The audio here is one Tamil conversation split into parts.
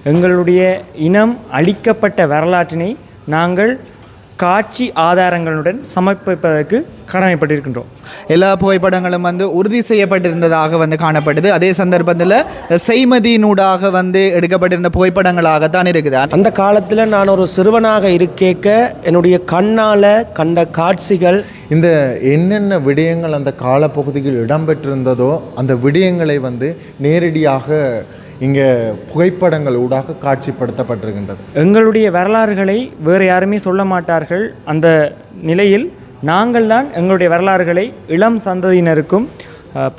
எங்களுடைய இனம் அழிக்கப்பட்ட வரலாற்றினை நாங்கள் காட்சி ஆதாரங்களுடன் சமர்ப்பிப்பதற்கு கடமைப்பட்டிருக்கின்றோம். எல்லா புகைப்படங்களும் உறுதி செய்யப்பட்டிருந்ததாக காணப்படுது. அதே சந்தர்ப்பத்தில் செய்மதியினூடாக எடுக்கப்பட்டிருந்த புகைப்படங்களாகத்தான் இருக்குது. அந்த காலத்தில் நான் ஒரு சிறுவனாக இருக்கேக்க என்னுடைய கண்ணால் கண்ட காட்சிகள், இந்த என்னென்ன விடயங்கள் அந்த காலப்பகுதியில் இடம்பெற்றிருந்ததோ அந்த விடயங்களை நேரடியாக இங்கே புகைப்படங்கள் ஊடாக காட்சிப்படுத்தப்பட்டிருக்கின்றது. எங்களுடைய வரலாறுகளை வேறு யாருமே சொல்ல மாட்டார்கள். அந்த நிலையில் நாங்கள் தான் எங்களுடைய வரலாறுகளை இளம் சந்ததியினருக்கும்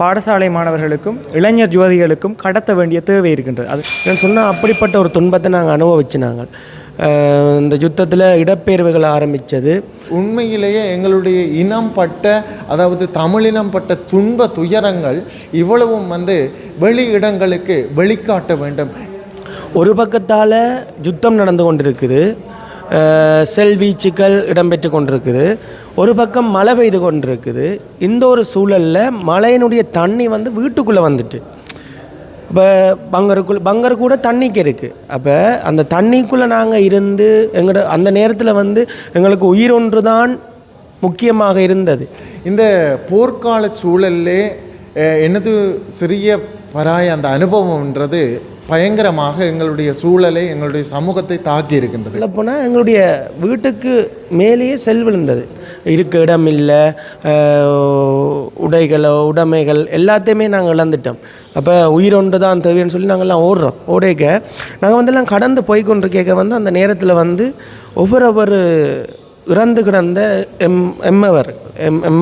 பாடசாலை மாணவர்களுக்கும் இளைஞர் யுவதிகளுக்கும் கடத்த வேண்டிய தேவை இருக்கின்றது. அது நான் சொன்னால் அப்படிப்பட்ட ஒரு துன்பத்தை நாங்கள் அனுபவிச்சு நாங்கள் இந்த யுத்தத்தில் இடப்பெயர்வுகள் ஆரம்பித்தது. உண்மையிலேயே எங்களுடைய இனம் பட்ட, அதாவது தமிழினம் பட்ட துன்ப துயரங்கள் இவ்வளவும் வெளி இடங்களுக்கு வெளிக்காட்ட வேண்டும். ஒரு பக்கத்தால் யுத்தம் நடந்து கொண்டிருக்குது, செல்வீச்சுக்கள் இடம்பெற்று கொண்டிருக்குது, ஒரு பக்கம் மழை பெய்து கொண்டிருக்குது. இந்த ஒரு சூழலில் மழையினுடைய தண்ணி வீட்டுக்குள்ளே வந்துட்டு, இப்போ பங்கர் கூட தண்ணிக்கு இருக்குது. அப்போ அந்த தண்ணிக்குள்ளே நாங்கள் இருந்து அந்த நேரத்தில் எங்களுக்கு உயிர் ஒன்று தான் முக்கியமாக இருந்தது. இந்த போர்க்கால சூழல்லே எனது சிறிய பராய அந்த அனுபவம்ன்றது பயங்கரமாக எங்களுடைய சூழலை, எங்களுடைய சமூகத்தை தாக்கி இருக்கின்றது. இல்லை போனால் எங்களுடைய வீட்டுக்கு மேலேயே செல் விழுந்தது. இருக்க இடம் இல்லை, உடைகளோ உடைமைகள் எல்லாத்தையுமே நாங்கள் இழந்துட்டோம். அப்போ உயிர் ஒன்று தான் தேவைன்னு சொல்லி நாங்கள்லாம் ஓடேக்க நாங்கள் எல்லாம் கடந்து போய்கொண்டு கேட்க அந்த நேரத்தில் ஒவ்வொரு இறந்து கிடந்த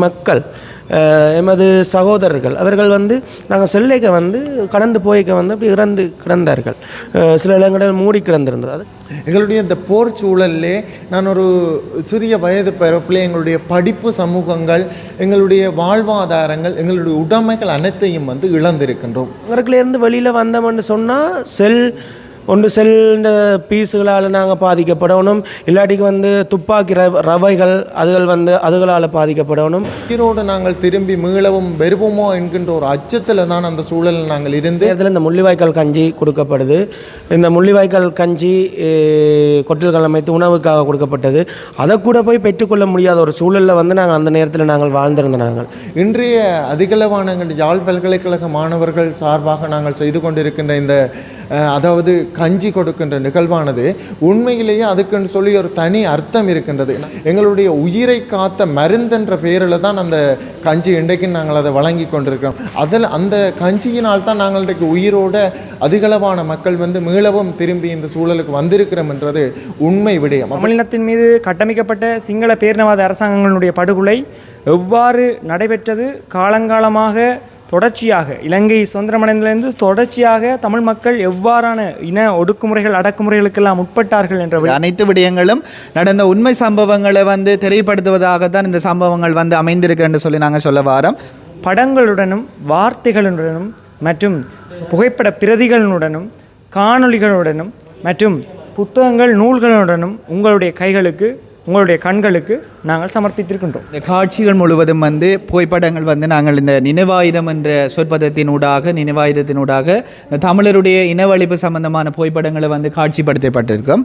மக்கள், எமது சகோதரர்கள் அவர்கள் நாங்கள் செல்லைக்க கடந்து போய்க்க அப்படி இறந்து கிடந்தார்கள். சில இடங்களில் மூடி கிடந்திருந்தது. அது எங்களுடைய இந்த போர் சூழல்லே நான் ஒரு சிறிய வயது பிறப்பிலே எங்களுடைய படிப்பு சமூகங்கள், எங்களுடைய வாழ்வாதாரங்கள், எங்களுடைய உடைமைகள் அனைத்தையும் இழந்திருக்கின்றோம். அவர்களிருந்து வெளியில் வந்தோம்னு சொன்னால் செல் பீஸுகளால் நாங்கள் பாதிக்கப்படணும், இல்லாட்டிக்கு துப்பாக்கி ரவைகள் அதுகளால் பாதிக்கப்படணும். உயிரோடு நாங்கள் திரும்பி மீளவும் வெறுவோமோ என்கின்ற ஒரு அச்சத்தில் தான் அந்த சூழலில் நாங்கள் இருந்து இதில் இந்த முள்ளிவாய்க்கால் கஞ்சி கொடுக்கப்படுது. இந்த முள்ளிவாய்க்கால் கஞ்சி கொட்டில்கள் அமைத்து உணவுக்காக கொடுக்கப்பட்டது. அதை கூட போய் பெற்றுக்கொள்ள முடியாத ஒரு சூழலில் நாங்கள் அந்த நேரத்தில் நாங்கள் வாழ்ந்திருந்த நாங்கள் இன்றைய அதிகளவான யாழ் பல்கலைக்கழக மாணவர்கள் சார்பாக நாங்கள் செய்து கொண்டிருக்கின்ற இந்த அதாவது கஞ்சி கொடுக்கின்ற நிகழ்வானது உண்மையிலேயே அதுக்குன்னு சொல்லி ஒரு தனி அர்த்தம் இருக்கின்றது. எங்களுடைய உயிரை காத்த மருந்தென்ற பெயரில் தான் அந்த கஞ்சி இன்றைக்கு நாங்கள் அதை வழங்கி கொண்டிருக்கிறோம். அதில் அந்த கஞ்சியினால் தான் நாங்கள் இன்றைக்கு உயிரோட அதிகளவான மக்கள் மீளவும் திரும்பி இந்த சூழலுக்கு வந்திருக்கிறோம் என்றது உண்மை விடயம். தமிழினத்தின் மீது கட்டமைக்கப்பட்ட சிங்கள பேரினவாத அரசாங்கங்களுடைய படுகொலை எவ்வாறு நடைபெற்றது, காலங்காலமாக தொடர்ச்சியாக இலங்கை சுதந்திரமடைந்திலிருந்து தொடர்ச்சியாக தமிழ் மக்கள் எவ்வாறான இன ஒடுக்குமுறைகள் அடக்குமுறைகளுக்கெல்லாம் உட்பட்டார்கள் என்ற அனைத்து விடயங்களும் நடந்த உண்மை சம்பவங்களை தெரியப்படுத்துவதாகத்தான் இந்த சம்பவங்கள் அமைந்திருக்கு என்று சொல்லி நாங்கள் சொல்ல வாரோம். படங்களுடனும் வார்த்தைகளுடனும் மற்றும் புகைப்பட பிரதிகளுடனும் காணொளிகளுடனும் மற்றும் புத்தகங்கள் நூல்களுடனும் உங்களுடைய கைகளுக்கு, உங்களுடைய கண்களுக்கு நாங்கள் சமர்ப்பித்திருக்கின்றோம். இந்த காட்சிகள் முழுவதும் புகைப்படங்கள் நாங்கள் இந்த நினைவாயுதம் என்ற சொற்பதத்தினூடாக தமிழருடைய இனவழிப்பு சம்பந்தமான புகைப்படங்களை காட்சிப்படுத்தப்பட்டிருக்கோம்.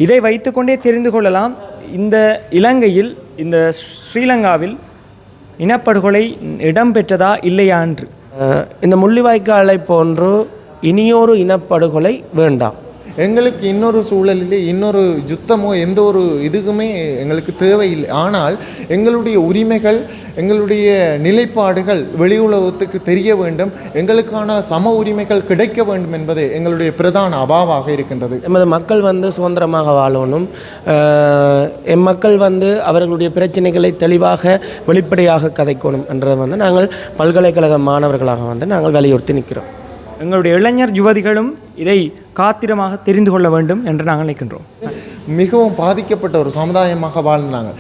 இதை வைத்துக்கொண்டே தெரிந்து கொள்ளலாம் இந்த இலங்கையில், இந்த ஸ்ரீலங்காவில் இனப்படுகொலை இடம்பெற்றதா இல்லையா என்று. இந்த முள்ளிவாய்க்காலை போன்று இனியொரு இனப்படுகொலை வேண்டாம். எங்களுக்கு இன்னொரு சூழலிலே இன்னொரு யுத்தமோ எந்த ஒரு இதுக்குமே எங்களுக்கு தேவையில்லை. ஆனால் எங்களுடைய உரிமைகள், எங்களுடைய நிலைப்பாடுகள் வெளி உலகத்துக்கு தெரிய வேண்டும், எங்களுக்கான சம உரிமைகள் கிடைக்க வேண்டும் என்பது எங்களுடைய பிரதான அபாவாக இருக்கின்றது. எமது மக்கள் சுதந்திரமாக வாழணும், மக்கள் அவர்களுடைய பிரச்சனைகளை தெளிவாக வெளிப்படையாக கதைக்கணும் என்றதை நாங்கள் பல்கலைக்கழக மாணவர்களாக நாங்கள் வலியுறுத்தி நிற்கிறோம். எங்களுடைய இளைஞர் யுவதிகளும் இதை காத்திரமாக தெரிந்து கொள்ள வேண்டும் என்று நாங்கள் நினைக்கின்றோம். மிகவும் பாதிக்கப்பட்ட ஒரு சமுதாயமாக வாழ்ந்தாங்க.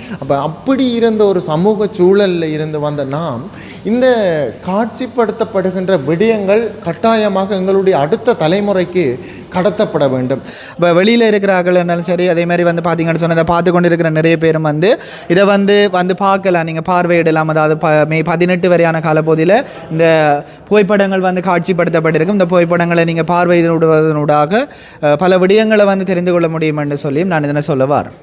அப்படி இருந்த ஒரு சமூக சூழலில் இருந்து வந்த நாம் இந்த காட்சிப்படுத்தப்படுகின்ற விடயங்கள் கட்டாயமாக எங்களுடைய அடுத்த தலைமுறைக்கு கடத்தப்பட வேண்டும். இப்போ வெளியில் இருக்கிறார்கள் இருந்தாலும் சரி, அதே மாதிரி வந்து பார்த்தீங்கன்னு சொன்னதை பார்த்து கொண்டு இருக்கிற நிறைய பேரும் வந்து இதை வந்து பார்க்கலாம், நீங்கள் பார்வையிடலாம். அதாவது மே 18 வரையான காலப்பகுதியில் இந்த புகைப்படங்கள் வந்து காட்சிப்படுத்தப்பட்டிருக்கும். இந்த புகைப்படங்களை நீங்கள் பார்வையிடுவதனூடாக பல விடயங்களை வந்து தெரிந்து கொள்ள முடியும் என்று சொல்லி நான் இதனை சொல்ல வரேன்.